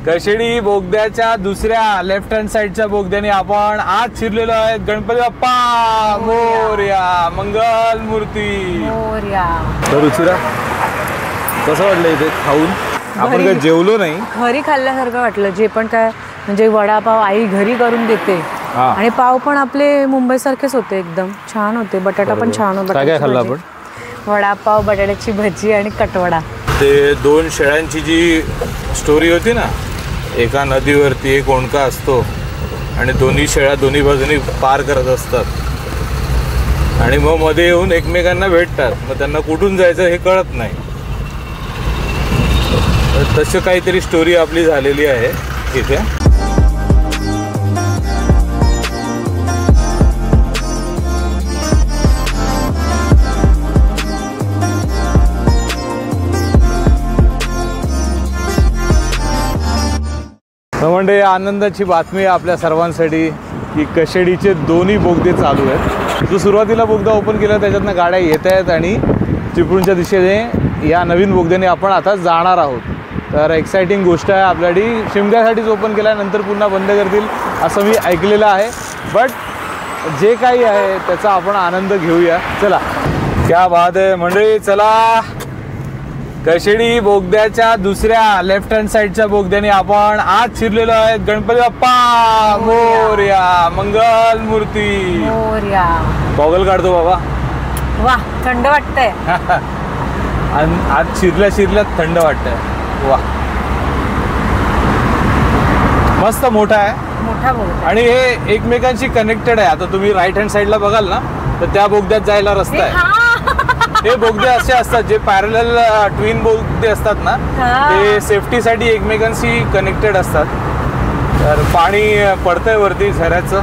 कशेडी बोगद्याच्या दुसऱ्या left hand साइडच्या बोगद्याने आपण आज शिरलेलो आहे. गणपती बाप्पा मोरया, मंगल मूर्ती मोरया. तर उशिरा कसं वाटलं इथे खाऊन? आपण काही जेवलो नाही, घरी खाल्ल्यासारखं वाटलं. जे पण काय म्हणजे वडापाव आई घरी करून देते आणि पाव पण आपले मुंबई सारखेच होते, एकदम छान होते. बटाटा पण छान होता. काय काय खाल्लं आपण? वडापाव, बटाट्याची भजी आणि कटवडा. ते दोन शेळ्यांची जी स्टोरी होती ना, एका नदीवरती एक ओंडका असतो आणि दोन्ही शेळ्या दोन्ही बाजूनी पार करत असतात आणि मग मध्ये येऊन एकमेकांना भेटतात. मग त्यांना कुठून जायचं हे कळत नाही. तशी काहीतरी स्टोरी आपली झालेली आहे इथे. म्हणजे आनंदाची बातमी आपल्या सर्वांसाठी की कशेडीचे दोन्ही बोगदे चालू आहेत. जो सुरुवातीला बोगदा ओपन केला त्याच्यातनं गाड्या येत आहेत आणि चिपळूणच्या दिशेने या नवीन बोगद्याने आपण आता जाणार आहोत. तर एक्साइटिंग गोष्ट आहे. आपल्यासाठी शिमग्यासाठीच ओपन केला, नंतर पुन्हा बंद करतील असं मी ऐकलेलं आहे. बट जे काही आहे त्याचा आपण आनंद घेऊया. चला, क्या बात आहे मंडळी. चला, कशेडी बोगद्याच्या दुसऱ्या लेफ्ट हँड साइडच्या बोगद्याने आपण आज शिरलेलो आहे. गणपती बाप्पा मोरया, मंगल मूर्ती मोरया. गॉगल काढतो बाबा. वा, थंड वाटतंय. आज शिरल्या थंड वाटतंय. वा, मस्त मोठा आहे, मोठा बोगदा आणि हे एकमेकांशी कनेक्टेड आहे. आता तुम्ही राईट हँड साइडला बघाल ना, तर त्या बोगद्यात जायला रस्ता आहे. हे बोगदे असे असतात जे पॅरलल ट्विन बोगदे असतात ना, ते सेफ्टीसाठी एकमेकांशी कनेक्टेड असतात. तर पाणी पडतंय वरती झऱ्याचं.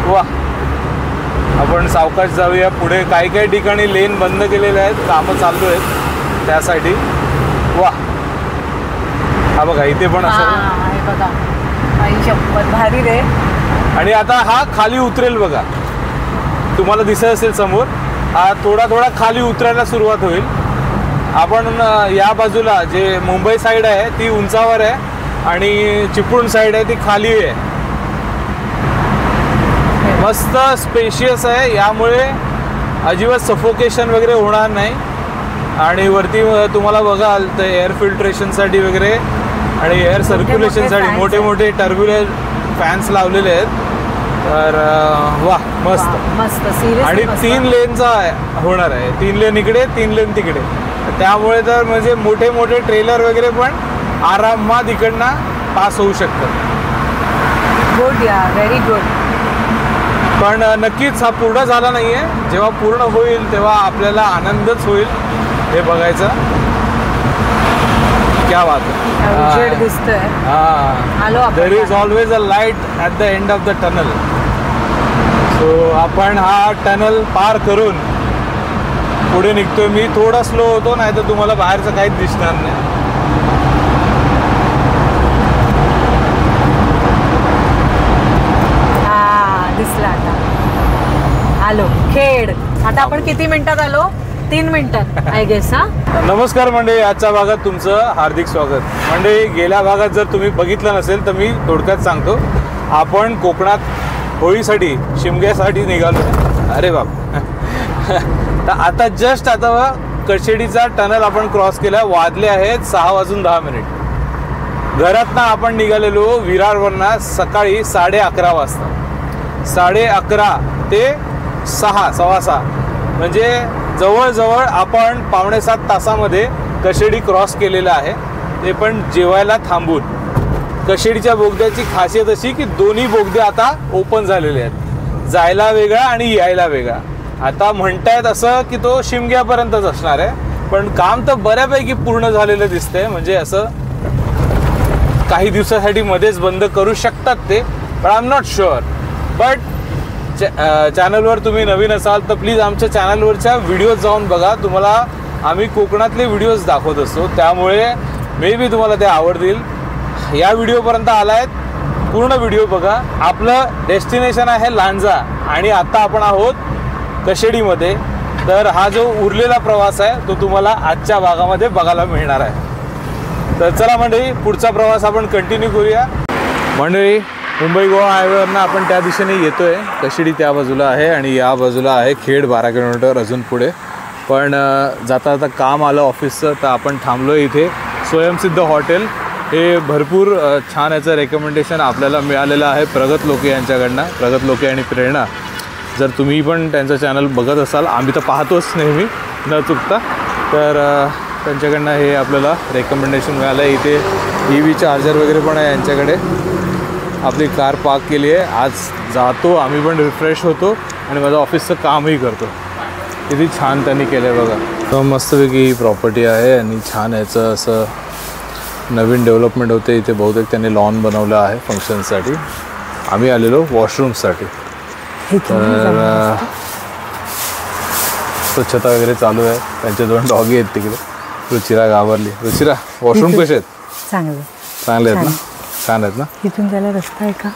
वा, आपण सावकाश जाऊया पुढे. काही काही ठिकाणी लेन बंद केलेले आहेत, कामं चालू आहेत त्यासाठी. वा, हा बघा इथे पण असं बघा, भारी रे. आणि आता हा खाली उतरेल बघा, तुम्हाला दिसत असेल समोर. हा थोडा थोडा खाली उतरायला सुरुवात होईल. आपण या बाजूला जे मुंबई साईड आहे ती उंचावर आहे आणि चिपळूण साईड आहे ती खाली आहे. मस्त स्पेशियस आहे, यामुळे अजिबात सफोकेशन वगैरे होणार नाही. आणि वरती तुम्हाला बघाल तर एअर फिल्ट्रेशनसाठी वगैरे आणि एअर सर्क्युलेशनसाठी मोठे मोठे टर्ब्युलंट फॅन्स लावलेले आहेत. तर वा, मस्त. आणि 3 लेनचा होणार आहे. 3 लेन इकडे, 3 लेन तिकडे. त्यामुळे तर म्हणजे मोठे मोठे ट्रेलर वगैरे पण आरामात इकडनं पास होऊ शकतात. गुड या, व्हेरी गुड. पण नक्कीच हा पूर्ण झाला नाहीये. जेव्हा पूर्ण होईल तेव्हा आपल्याला आनंदच होईल हे बघायचं. क्या बात आहे. दिसतोय. There is always a light at the end of the tunnel. So आपण हा टनल पार करून पुढे निघतोय. मी थोडा स्लो होतो, नाही तर तुम्हाला बाहेरचं काहीच दिसणार नाही. दिसला आता. आलो खेड. आता आपण किती मिनिटात आलो? 3 मिनिटात आय गेस. नमस्कार मंडळी, आजच्या भागात तुमचं हार्दिक स्वागत. मंडळी, गेल्या भागात जर तुम्ही बघितलं नसेल तर मी थोडक्यात सांगतो. आपण कोकणात होळीसाठी शिमग्यासाठी निघालो. अरे बाप. तर आता जस्ट आता कशेडीचा टनल आपण क्रॉस केला. वाजले आहेत 6:10. घरातनं आपण निघालेलो विरारवरनं सकाळी 11:30 वाजता. 11:30 ते 6:15 म्हणजे जवळजवळ आपण 6.25 तासामध्ये कशेडी क्रॉस केलेलं आहे, ते पण जेवायला थांबून. कशेडीच्या बोगद्याची खासियत अशी की दोन्ही बोगदे आता ओपन झालेले आहेत. जायला वेगळा आणि यायला वेगळा. आता म्हणतायत असं की तो शिमग्यापर्यंतच असणार आहे, पण काम तर बऱ्यापैकी पूर्ण झालेलं दिसतंय. म्हणजे असं काही दिवसासाठी मध्येच बंद करू शकतात ते, पण I am not sure. But चॅनलवर तुम्ही नवीन असाल तर प्लीज आमच्या चॅनलवरच्या व्हिडिओज जाऊन बघा. तुम्हाला आम्ही कोकणातले व्हिडिओज दाखवत असतो, त्यामुळे मे बी तुम्हाला ते आवडतील. या व्हिडिओपर्यंत आलायत, पूर्ण व्हिडिओ बघा. आपलं डेस्टिनेशन आहे लांजा आणि आता आपण आहोत कशेडीमध्ये. तर हा जो उरलेला प्रवास आहे तो तुम्हाला आजच्या भागामध्ये बघायला मिळणार आहे. तर चला मंडळी, पुढचा प्रवास आपण कंटिन्यू करूया. मंडळी, मुंबई गोवा हायवेवरनं आपण त्या दिशेने येतोय. कशिडी त्या बाजूला आहे आणि या बाजूला आहे खेड 12 किलोमीटर अजून पुढे. पण जाता जाता काम आलं ऑफिसचं, तर आपण थांबलो इथे. स्वयंसिद्ध हॉटेल हे भरपूर छान याचं रेकमेंडेशन आपल्याला मिळालेलं आहे प्रगत लोके यांच्याकडनं. प्रगत लोके आणि प्रेरणा, जर तुम्ही पण त्यांचं चॅनल बघत असाल, आम्ही तर पाहतोच नेहमी न चुकता, तर त्यांच्याकडनं हे आपल्याला रेकमेंडेशन मिळालं आहे. इथे EV चार्जर वगैरे पण आहे यांच्याकडे. आपली कार पार्क केली आहे. आज जातो आम्ही पण, रिफ्रेश होतो आणि माझं ऑफिसचं कामही करतो. किती छान त्यांनी केलं आहे बघा. तर मस्तपैकी ही प्रॉपर्टी आहे आणि छान याचं असं नवीन डेव्हलपमेंट होते इथे. बहुतेक त्यांनी लॉन बनवलं आहे फंक्शनसाठी. आम्ही आलेलो वॉशरूमसाठी. तर स्वच्छता वगैरे चालू आहे. त्यांचे 2 डॉगी आहेत तिकडे. रुचिरा घाबरली. रुचिरा, वॉशरूम कसे आहेत? चांगले आहेत ना? छान आहेत ना? इथून जायला रस्ता आहे का?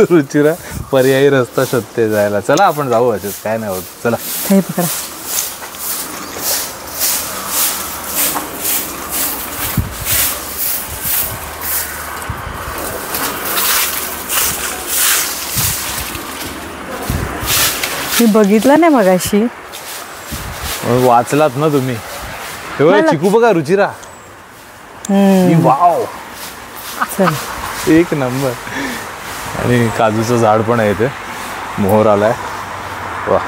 रुचिरा पर्यायी रस्ता शोधते जायला. चला आपण जाऊ, याच्यात काय नाही होत. चला हे पकडा. मी बघितलं नाही मगाशी. वाचलात ना तुम्ही? हे बघा चिकू बघा रुचिरा. वाव, चल एक नंबर. आणि काजूचं झाड पण आहे इथे. मोहर आलाय. वा.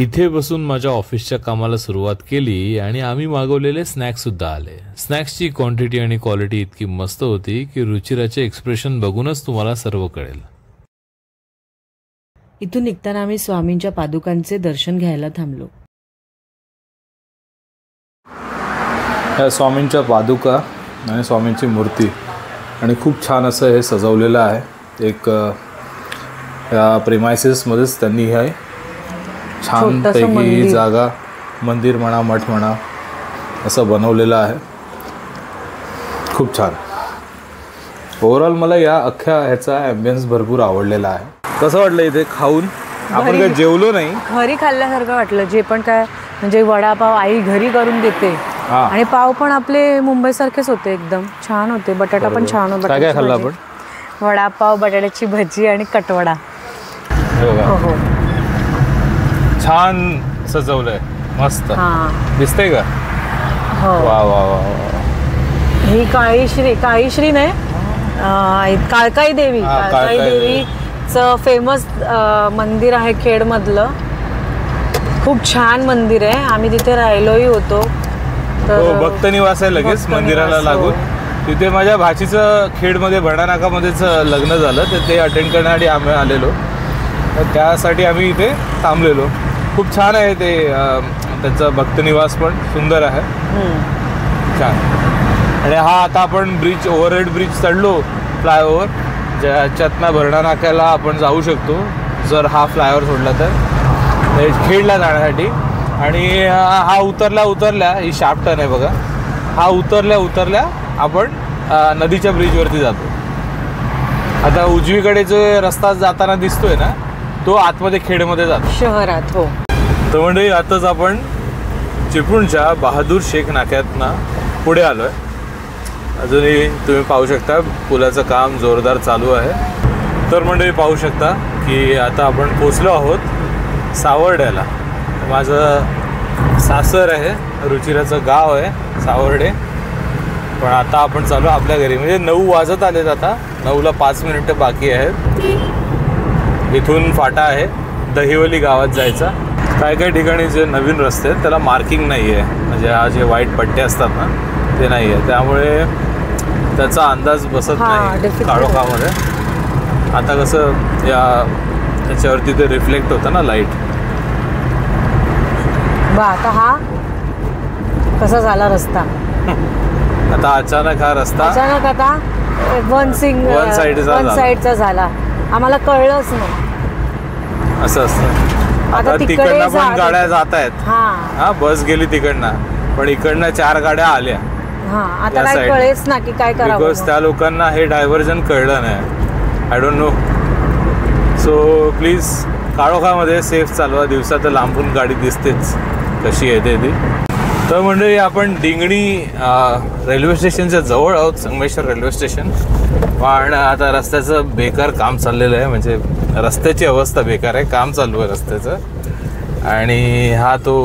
इथे बसून माझ्या ऑफिसच्या कामाला सुरुवात केली आणि आम्ही मागवलेले स्नॅक्स सुद्धा आले. स्नॅक्सची क्वांटिटी आणि क्वालिटी इतकी मस्त होती की रुचिराचे एक्सप्रेशन बघूनच तुम्हाला सर्व कळेल. इथून निघताना आम्ही स्वामींच्या पादुकांचे दर्शन घ्यायला थांबलो. ह्या स्वामींच्या पादुका आणि स्वामींची मूर्ती आणि खूप छान असं हे सजवलेलं आहे. एक या प्रेमायसेसमध्येच त्यांनी हे छानपैकी जागा, मंदिर म्हणा, मठ म्हणा, असं बनवलेलं आहे. खूप छान. ओव्हरऑल मला या अख्ख्या ह्याचा ॲम्बियन्स भरपूर आवडलेला आहे. कसं वाटलं इथे खाऊन? आपण काय जेवलो नाही, घरी खाल्ल्यासारखं वाटलं. जे पण काय म्हणजे वडापाव आई घरी करून देते आणि पाव पण आपले मुंबई सारखेच होते, एकदम छान होते. बटाटा पण छान होता. काय काय खाल्लं आपण? वडापाव, बटाट्याची भजी आणि कटवडा. हो, छान सजवलंय, मस्त दिसतंय का? हो. वा वा वा. ही काळीश्री नाही, काळकाई देवी. काळकाई देवीचं फेमस मंदिर आहे खेडमधलं. खूप छान मंदिर आहे. आम्ही तिथे राहिलोही होतो. हो, भक्त निवास आहे लगेच मंदिराला लागून. तिथे माझ्या भाचीचं खेडमध्ये भरणानाकामध्येच लग्न झालं, तर ते अटेंड करण्यासाठी आम्ही आलेलो. तर त्यासाठी आम्ही इथे थांबलेलो. खूप छान आहे ते. त्याचं भक्तनिवास पण सुंदर आहे, छान. आणि हा आता आपण ब्रिज, ओव्हरहेड ब्रिज चढलो, फ्लायओव्हर, ज्याच्यातनं भरणानाक्याला आपण जाऊ शकतो जर हा फ्लायओव्हर सोडला तर, खेडला जाण्यासाठी. आणि हा उतरल्या ही शार्प टर्न आहे बघा. हा उतरल्या आपण नदीच्या ब्रिजवरती जातो. आता उजवीकडे जो रस्ता जाताना दिसतोय ना, तो आतमध्ये खेडमध्ये जातो, शहरात. हो. तर म्हणजे आताच आपण चिपळूणच्या बहादूर शेख नाक्यातनं पुढे आलो आहे. अजूनही तुम्ही पाहू शकता पुलाचं काम जोरदार चालू आहे. तर म्हणजे पाहू शकता की आता आपण पोचलो आहोत सावर्ड्याला. माझं सासर आहे, रुचिराचं गाव आहे सावर्डे. पण आता आपण चालू आपल्या घरी. म्हणजे 9 वाजत आलेत आता. 9ला 5 मिनिटं बाकी आहेत. इथून फाटा आहे दहिवली गावात जायचा. काय ठिकाणी जे नवीन रस्ते आहेत त्याला मार्किंग नाही आहे, म्हणजे हा जे व्हाईट पट्टे असतात ना ते नाही आहे, त्यामुळे त्याचा अंदाज बसत नाही काळोखामध्ये. आता कसं याच्यावरती ते रिफ्लेक्ट होतं ना लाईट. आता हा कसा झाला रस्ता. आता अचानक हा रस्ता आता वन साईडचा झाला. आम्हाला कळलंच नाही. असं असतं. आता तिकडनं पण गाड्या जात आहेत. हा, बस गेली तिकडनं, पण इकडनं 4 गाड्या आल्या. आता काय कळेच ना की काय करावं. बिकॉज त्या लोकांना हे डायव्हर्जन कळलं नाही. I don't know. So please काळोखामध्ये सेफ चालवा. दिवसा तर लांबून गाडी दिसतेच कशी येते ती. तर म्हणजे आपण डिंगणी रेल्वे स्टेशनच्या जवळ आहोत, संगमेश्वर रेल्वे स्टेशन. पण आता रस्त्याचं बेकार काम चाललेलं आहे, म्हणजे रस्त्याची अवस्था बेकार आहे, काम चालू आहे रस्त्याचं. आणि हा तो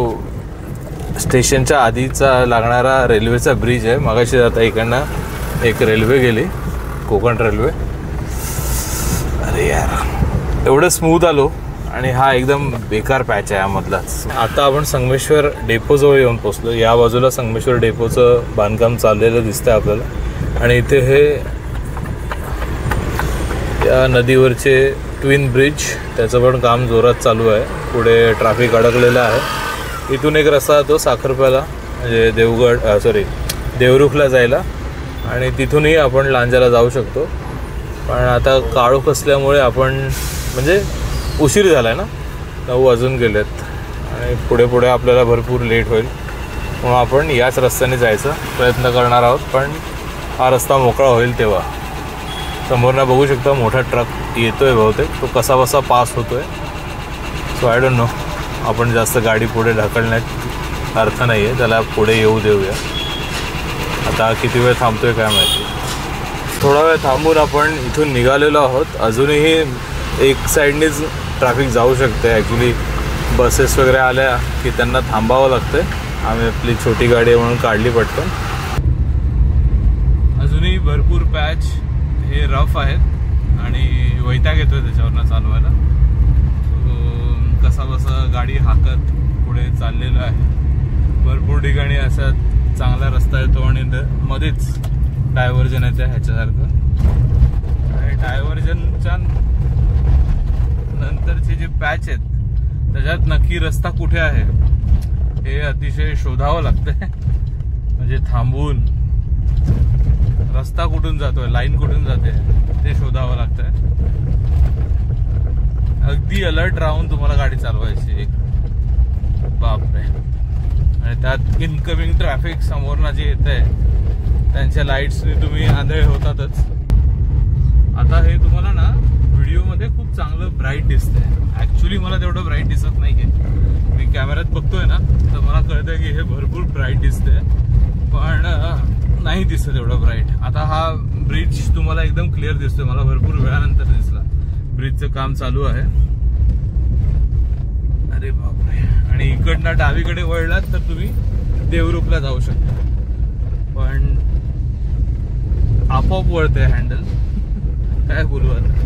स्टेशनच्या आधीचा लागणारा रेल्वेचा ब्रिज आहे. मगाशी आता इकडनं एक रेल्वे गेली, कोकण रेल्वे. अरे यार, एवढं स्मूथ आलो आणि हा एकदम बेकार पॅच आहे यामधलाच. आता आपण संगमेश्वर डेपोजवळ येऊन पोचलो. या बाजूला संगमेश्वर डेपोचं बांधकाम चाललेलं दिसतंय आपल्याला. आणि इथे हे या नदीवरचे ट्विन ब्रिज, त्याचं पण काम जोरात चालू आहे. पुढे ट्रॅफिक अडकलेलं आहे. इथून एक रस्ता जातो साखरप्याला, म्हणजे देवरुखला जायला, आणि तिथूनही आपण लांजाला जाऊ शकतो. पण आता काळोख असल्यामुळे आपण म्हणजे उशीर झाला आहे ना, 9 वाजून गेलेत आणि पुढे पुढे आपल्याला भरपूर लेट होईल. म्हणून आपण याच रस्त्याने जायचा प्रयत्न करणार आहोत. पण हा रस्ता मोकळा होईल तेव्हा. समोरनं बघू शकता मोठा ट्रक येतो आहे बहुतेक, तो कसा बसा पास होतो आहे. सो आय डोंट नो, आपण जास्त गाडी पुढे ढकलण्यात अर्थ नाही आहे, त्याला पुढे येऊ देऊया. आता किती वेळ थांबतो आहे काय माहिती. थोडा वेळ थांबून आपण इथून निघालेलो आहोत. अजूनही एक साईडनेच ट्रॅफिक जाऊ शकते. ॲक्च्युली बसेस वगैरे आल्या की त्यांना थांबावं लागतं. आम्ही आपली छोटी गाडी म्हणून काढली पटकन. अजूनही भरपूर पॅच हे रफ आहेत आणि वैताग येतो आहे त्याच्यावरनं चालवायला. कसा बसा गाडी हाकत पुढे चाललेलं आहे. भरपूर ठिकाणी असा चांगला रस्ता येतो आणि मध्येच डायव्हर्जन येते ह्याच्यासारखं. आणि डायव्हर्जनच्या नंतरचे जे पॅच आहेत त्याच्यात नक्की रस्ता कुठे आहे हे अतिशय शोधावं लागतंय. म्हणजे थांबून रस्ता कुठून जातोय, लाईन कुठून जाते ते शोधावं लागतंय. अगदी अलर्ट राहून तुम्हाला गाडी चालवायची. बापरे. आणि त्यात इनकमिंग ट्रॅफिक समोरनं जे येत आहे त्यांच्या लाईट्सने तुम्ही आंधळे होतातच. आता हे तुम्हाला ना व्हिडिओमध्ये खूप चांगलं ब्राईट दिसतंय. ॲक्च्युली मला तेवढं ब्राईट दिसत नाही आहे. मी कॅमेऱ्यात बघतोय ना तर मला कळतंय की हे भरपूर ब्राईट दिसतंय, पण नाही दिसत एवढं ब्राईट. आता हा ब्रिज तुम्हाला एकदम क्लिअर दिसतोय. मला भरपूर वेळानंतर दिसला. ब्रिजचं काम चालू आहे. अरे बापरे. आणि इकडनं डावीकडे वळलात तर तुम्ही देवरुखला जाऊ शकता. पण आपोआप वळतंय हँडल, काय बोलू आता.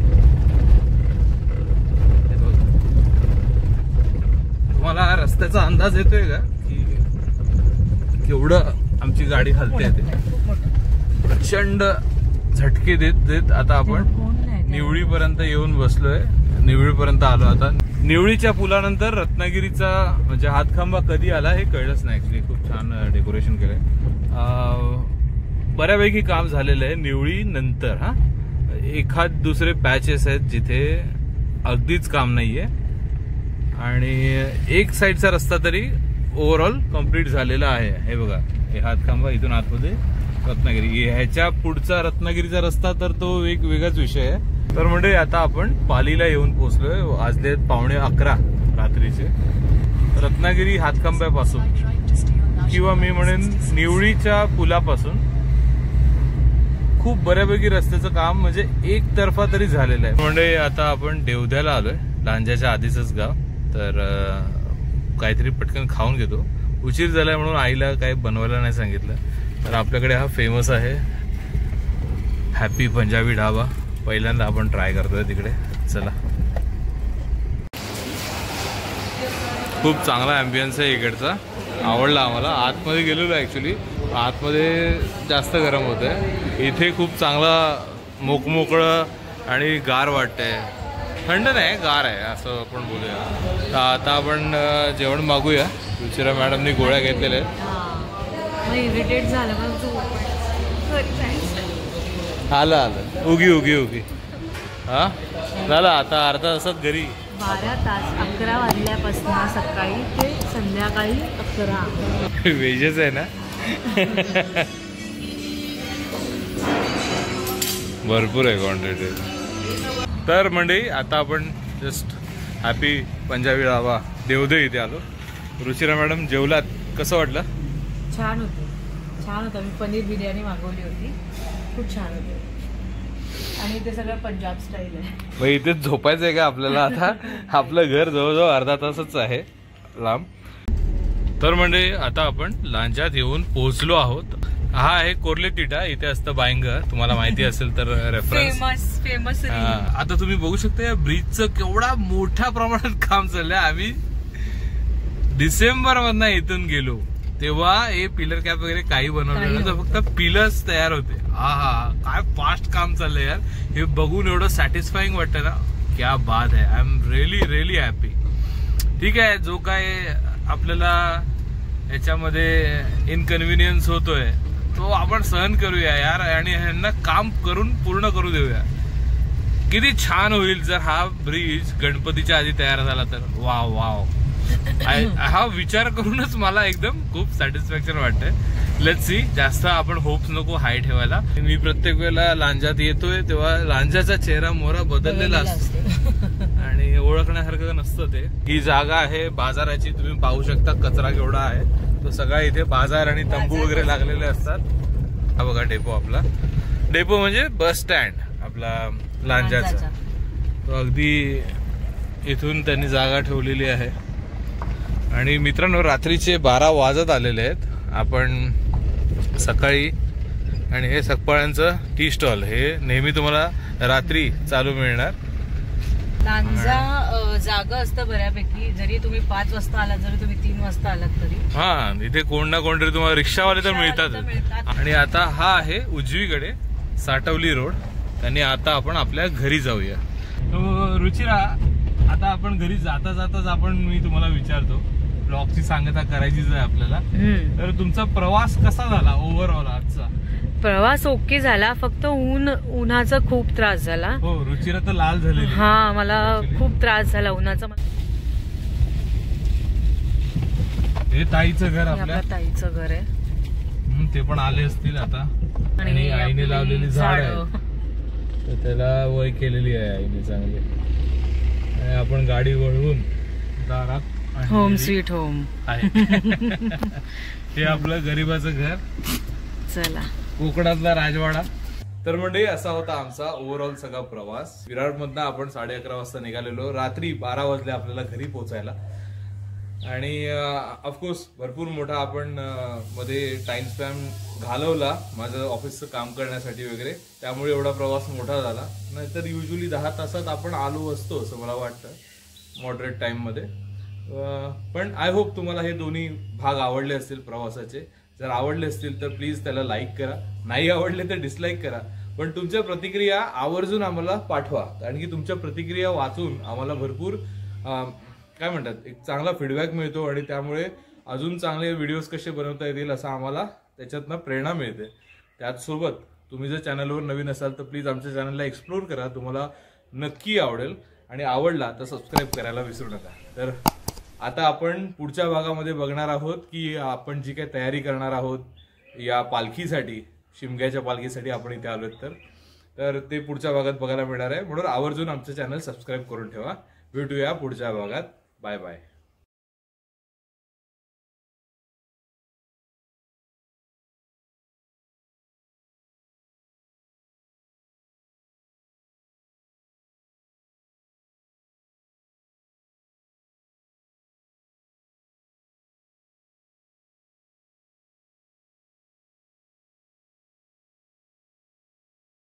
तुम्हाला रस्त्याचा अंदाज येतोय का की केवढं आमची गाडी हलते ते. प्रचंड झटके देत देत आता आपण निवळीपर्यंत येऊन बसलोय. निवळीपर्यंत आलो. आता निवळीच्या पुलानंतर रत्नागिरीचा म्हणजे हातखांबा कधी आला हे कळलंच नाही. ऍक्च्युली खूप छान डेकोरेशन केलंय. बऱ्यापैकी काम झालेलं आहे निवळी नंतर. हा, एखाद दुसरे पॅचेस आहेत जिथे अगदीच काम नाहीये आणि एक साईडचा रस्ता तरी ओव्हरऑल कम्प्लीट झालेला आहे. हे बघा, हे हातखांबा इथून आतमध्ये रत्नागिरी. ह्याच्या पुढचा रत्नागिरीचा रस्ता तर तो एक वेगळाच विषय आहे. तर म्हणजे आता आपण पालीला येऊन पोहोचलोय. वाजले 11:15 रात्रीचे. रत्नागिरी हातखांब्यापासून किंवा मी म्हणेन निवळीच्या पुलापासून खूप बऱ्यापैकी रस्त्याचं काम म्हणजे एकतर्फा तरी झालेलं आहे. म्हणजे आता आपण देवध्याला आलोय, लांजाच्या आधीचंच गाव. तर काहीतरी पटकन खाऊन घेतो. उशीर झालाय म्हणून आईला काही बनवायला नाही सांगितलं. तर आपल्याकडे हा फेमस आहे हॅपी पंजाबी ढाबा. पहिल्यांदा आपण ट्राय करतोय तिकडे. चला. खूप चांगला ॲम्बियन्स आहे इकडचा, आवडला आम्हाला. आतमध्ये गेलेलो ॲक्च्युली, आतमध्ये जास्त गरम होत आहे. इथे खूप चांगला मोकमोकळं आणि गार वाटतंय. थंड नाही, गार आहे असं आपण बोलूया. तर आता आपण जेवण मागूया. रुचिरा मॅडमनी गोळ्या घेतलेल्या आहेत. इरिटेट झालं. आलं आलं, उगी उगी उगी. हा झालं. आता अर्धा तासात घरी. 12 तास, 11 वाजल्यापासून सकाळी ते संध्याकाळी 11. वेजेस आहे ना. भरपूर आहे क्वांटिटी. तर मंडळी आता आपण जस्ट हॅपी पंजाबी ढाबा देवदे इथे आलो. रुचिरा मॅडम जेवलात, कसं वाटलं? छान होतं. मी पनीर बिर्याणी मागवली होती, खूप छान होते. आणि ते सगळं पंजाब स्टाईल आहे. मग इथेच झोपायचंय का आपल्याला आता? आपलं घर जवळजवळ अर्धा तासच आहे लांब. तर म्हणजे आता आपण लांजात येऊन पोहोचलो आहोत. हा आहे कोर्ले तिटा, इथे असतं बायंग, तुम्हाला माहिती असेल तर रेफरन्स. फेमस. आता तुम्ही बघू शकता या ब्रिजचं केवढा मोठ्या प्रमाणात काम चाललंय. आम्ही डिसेंबर मधनं इथून गेलो तेव्हा हे पिलर कॅप वगैरे काही बनवलं नव्हतं, फक्त पिलर्स तयार होते. हा काय फास्ट काम चाललंय यार. हे बघून एवढं सॅटिस्फाईंग वाटतं ना, क्या बात आहे. I am really happy. ठीक आहे, जो काय आपल्याला याच्यामध्ये इनकन्व्हिनियन्स होतोय तो आपण सहन करूया यार, आणि ह्यांना काम करून पूर्ण करू देऊया. किती छान होईल जर हा ब्रिज गणपतीच्या आधी तयार झाला तर. वाव. हा विचार करूनच मला एकदम खूप सॅटिस्फॅक्शन वाटतंय. Let's see. जास्त आपण होप्स नको हाय ठेवायला. मी प्रत्येक वेळेला लांजात येतोय तेव्हा लांजाचा चेहरा मोहरा बदललेला असतो आणि ओळखण्यासारखं नसतं ते. ही जागा आहे बाजाराची, तुम्ही पाहू शकता कचरा केवढा आहे. तो सगळा इथे बाजार आणि तंबू वगैरे लागलेले असतात. हा बघा डेपो आपला. डेपो म्हणजे बस स्टँड आपला लांजाचा. तो अगदी इथून त्यांनी जागा ठेवलेली आहे. आणि मित्रांनो, रात्रीचे 12 वाजत आलेले आहेत. आपण सकाळी, आणि हे सकपाळ्यांचं टी स्टॉल हे नेहमी तुम्हाला रात्री चालू मिळणार. लांजा जागा असतं बऱ्यापैकी, जरी तुम्ही 5 वाजता आलात, जरी तुम्ही 3 वाजता आलात तरी. हा, इथे कोण ना कोणतरी तुम्हाला रिक्षावाले तर मिळतात. आणि आता हा आहे उजवीकडे साटवली रोड. आणि आता आपण आपल्या घरी जाऊया. तो रुचिरा, आता आपण घरी जाता जाताच मी तुम्हाला विचारतो, ब्लॉगची सांगता करायचीच आहे आपल्याला. तर तुमचा प्रवास कसा झाला ओव्हरऑल आजचा? प्रवास ओके झाला, फक्त उन्हाचा खूप त्रास झाला. हो, रुचिरा तर लाल झाली. हा, मला खूप त्रास झाला उन्हाचा. हे ताईचं घर, आपल्या ताईचं घर आहे. ते पण आले असतील आता. आणि आईने लावलेली झाड आहे, तर त्याला वय केलेली आहे आईने चांगली. आणि आपण गाडी वळवून दारात होम स्वीट होम आहे. हे आपलं गरीबाचं घर. चला, कोकणातला राजवाडा. तर म्हणजे असा होता आमचा ओव्हरऑल सगळा प्रवास. विरार मधनं आपण 11:30 वाजता निघालेलो. रात्री 12 वाजले आपल्याला घरी पोहोचायला. आणि ऑफकोर्स भरपूर मोठा आपण मध्ये टाइम स्पॅन घालवला माझं ऑफिसचं काम करण्यासाठी वगैरे, त्यामुळे एवढा प्रवास मोठा झाला. नाहीतर युजली 10 तासात आपण आलो असतो असं मला वाटतं, मॉडरेट टाइममध्ये. पण आय होप तुम्हाला हे दोन्ही भाग आवडले असतील प्रवासाचे. जर आवडले असतील तर प्लीज त्याला लाईक करा, नाही आवडले तर डिसलाईक करा. पण तुमच्या प्रतिक्रिया आवर्जून आम्हाला पाठवा, कारण की तुमच्या प्रतिक्रिया वाचून आम्हाला भरपूर काय म्हणतात एक चांगला फीडबॅक मिळतो. आणि त्यामुळे अजून चांगले व्हिडिओज कसे बनवता येतील असं आम्हाला त्याच्यातनं प्रेरणा मिळते. त्याचसोबत तुम्ही जर चॅनलवर नवीन असाल तर प्लीज आमच्या चॅनलला एक्सप्लोर करा, तुम्हाला नक्की आवडेल. आणि आवडला तर सबस्क्राईब करायला विसरू नका. तर आता आपण पुढच्या भागामध्ये बघणार आहोत की आपण जी काही तयारी करणार आहोत या पालखीसाठी, शिमग्याच्या पालखीसाठी आपण इथे आलोत, तर ते पुढच्या भागात बघायला मिळणार आहे. म्हणून आवर्जून आमचं चॅनल सबस्क्राईब करून ठेवा. भेटूया पुढच्या भागात. Bye bye.